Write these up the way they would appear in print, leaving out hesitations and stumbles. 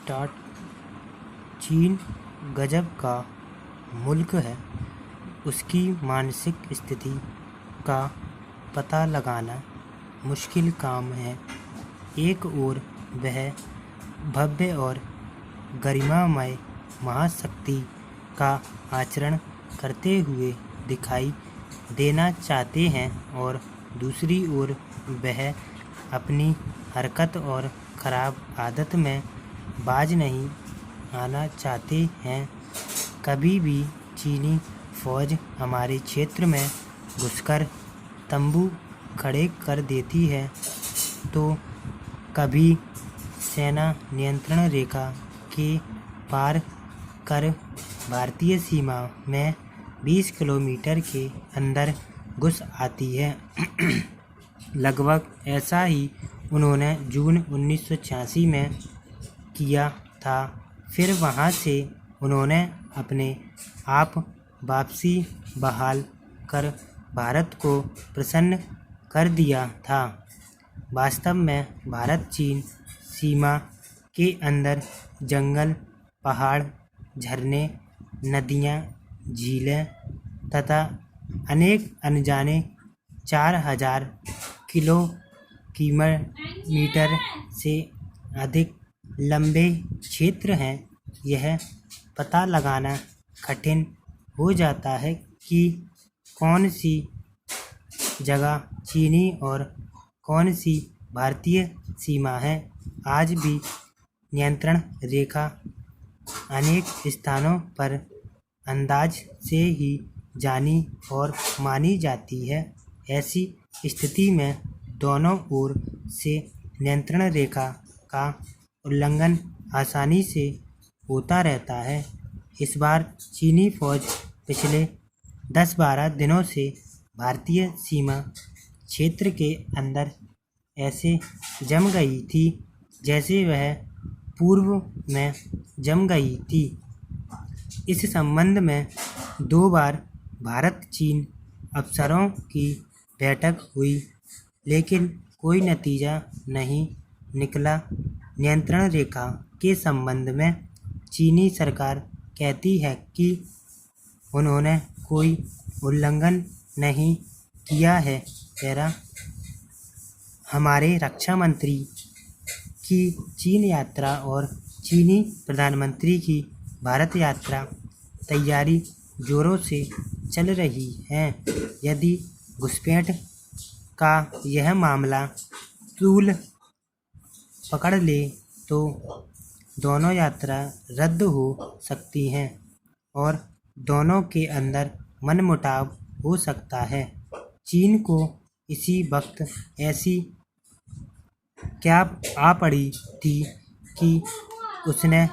Start. चीन गजब का मुल्क है। उसकी मानसिक स्थिति का पता लगाना मुश्किल काम है। एक ओर वह भव्य और गरिमामय महाशक्ति का आचरण करते हुए दिखाई देना चाहते हैं और दूसरी ओर वह अपनी हरकत और ख़राब आदत में बाज नहीं आना चाहते हैं। कभी भी चीनी फ़ौज हमारे क्षेत्र में घुसकर तंबू खड़े कर देती है तो कभी सेना नियंत्रण रेखा के पार कर भारतीय सीमा में 20 किलोमीटर के अंदर घुस आती है। लगभग ऐसा ही उन्होंने जून 1986 में किया था। फिर वहां से उन्होंने अपने आप वापसी बहाल कर भारत को प्रसन्न कर दिया था। वास्तव में भारत चीन सीमा के अंदर जंगल, पहाड़, झरने, नदियाँ, झीलें तथा अनेक अनजाने 4000 किलोमीटर से अधिक लंबे क्षेत्र हैं। यह पता लगाना कठिन हो जाता है कि कौन सी जगह चीनी और कौन सी भारतीय सीमा है। आज भी नियंत्रण रेखा अनेक स्थानों पर अंदाज से ही जानी और मानी जाती है। ऐसी स्थिति में दोनों ओर से नियंत्रण रेखा का उल्लंघन आसानी से होता रहता है। इस बार चीनी फ़ौज पिछले 10-12 दिनों से भारतीय सीमा क्षेत्र के अंदर ऐसे जम गई थी जैसे वह पूर्व में जम गई थी। इस संबंध में 2 बार भारत चीन अफसरों की बैठक हुई, लेकिन कोई नतीजा नहीं निकला। नियंत्रण रेखा के संबंध में चीनी सरकार कहती है कि उन्होंने कोई उल्लंघन नहीं किया है। हमारे रक्षा मंत्री की चीन यात्रा और चीनी प्रधानमंत्री की भारत यात्रा तैयारी जोरों से चल रही है। यदि घुसपैठ का यह मामला तूल पकड़ ले तो दोनों यात्रा रद्द हो सकती हैं और दोनों के अंदर मनमुटाव हो सकता है। चीन को इसी वक्त ऐसी क्या आ पड़ी थी कि उसने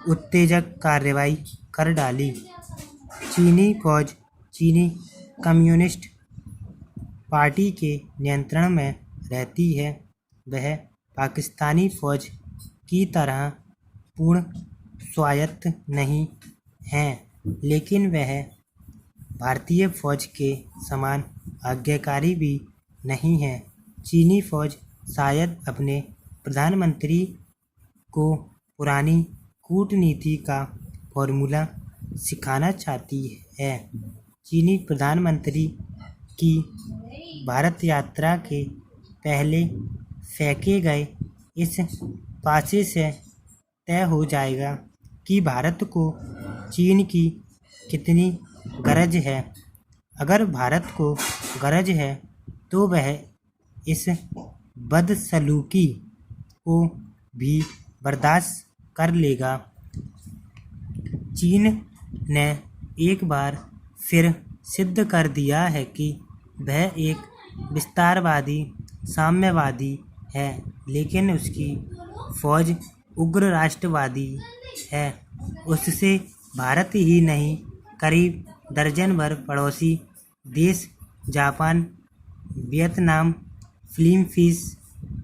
उत्तेजक कार्रवाई कर डाली। चीनी फ़ौज चीनी कम्युनिस्ट पार्टी के नियंत्रण में रहती है। वह पाकिस्तानी फ़ौज की तरह पूर्ण स्वायत्त नहीं है, लेकिन वह भारतीय फ़ौज के समान आज्ञाकारी भी नहीं है। चीनी फ़ौज शायद अपने प्रधानमंत्री को पुरानी कूटनीति का फॉर्मूला सिखाना चाहती है। चीनी प्रधानमंत्री की भारत यात्रा के पहले फेंके गए इस पासे से तय हो जाएगा कि भारत को चीन की कितनी गरज है। अगर भारत को गरज है तो वह इस बदसलूकी को भी बर्दाश्त कर लेगा। चीन ने एक बार फिर सिद्ध कर दिया है कि वह एक विस्तारवादी साम्यवादी है, लेकिन उसकी फ़ौज उग्र राष्ट्रवादी है। उससे भारत ही नहीं, करीब दर्जन भर पड़ोसी देश Japan, Vietnam, Philippines,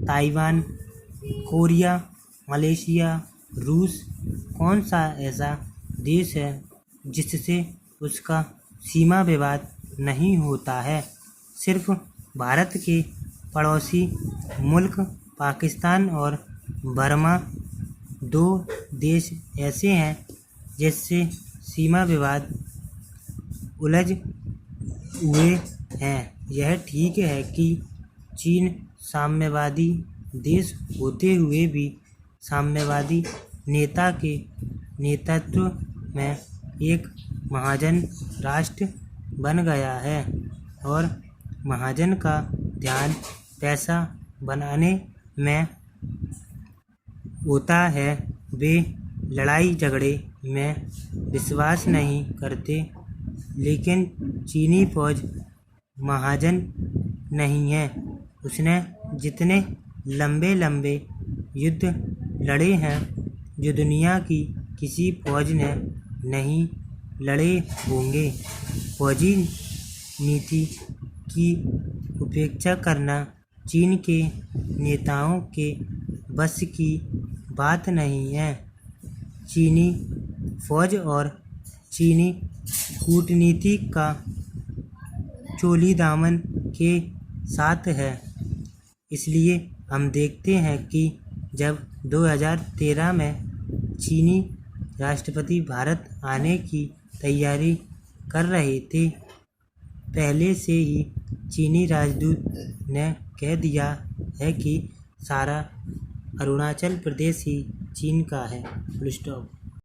Taiwan, Korea, Malaysia, रूस, कौन सा ऐसा देश है जिससे उसका सीमा विवाद नहीं होता है। सिर्फ भारत के पड़ोसी मुल्क पाकिस्तान और बर्मा दो देश ऐसे हैं जिससे सीमा विवाद उलझ हुए हैं। यह ठीक है कि चीन साम्यवादी देश होते हुए भी साम्यवादी नेता के नेतृत्व में एक महाजन राष्ट्र बन गया है और महाजन का ध्यान पैसा बनाने में होता है। वे लड़ाई झगड़े में विश्वास नहीं करते, लेकिन चीनी फौज महाजन नहीं है। उसने जितने लंबे लंबे युद्ध लड़े हैं जो दुनिया की किसी फौज ने नहीं लड़े होंगे। फौजी नीति की उपेक्षा करना चीन के नेताओं के बस की बात नहीं है। चीनी फौज और चीनी कूटनीति का चोली दामन के साथ है। इसलिए हम देखते हैं कि जब 2013 में चीनी राष्ट्रपति भारत आने की तैयारी कर रहे थे, पहले से ही चीनी राजदूत ने कह दिया है कि सारा अरुणाचल प्रदेश ही चीन का है। Full stop.